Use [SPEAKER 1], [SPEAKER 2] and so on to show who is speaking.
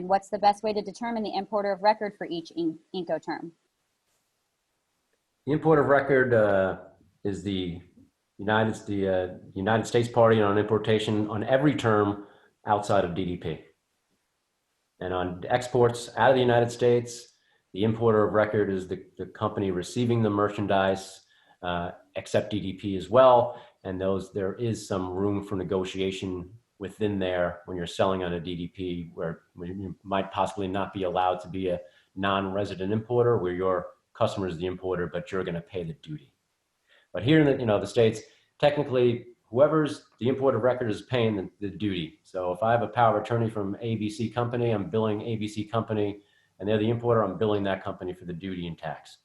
[SPEAKER 1] And what's the best way to determine the importer of record for each Incoterm?
[SPEAKER 2] The import of record is the United States party on importation on every term outside of DDP. And on exports out of the United States, the importer of record is the company receiving the merchandise, except DDP as well. And there is some room for negotiation within there when you're selling on a DDP, where you might possibly not be allowed to be a non-resident importer, where your customer is the importer, but you're going to pay the duty. But here in the States, technically, whoever's the importer of record is paying the duty. So if I have a power of attorney from ABC company, I'm billing ABC company, and they're the importer, I'm billing that company for the duty and tax.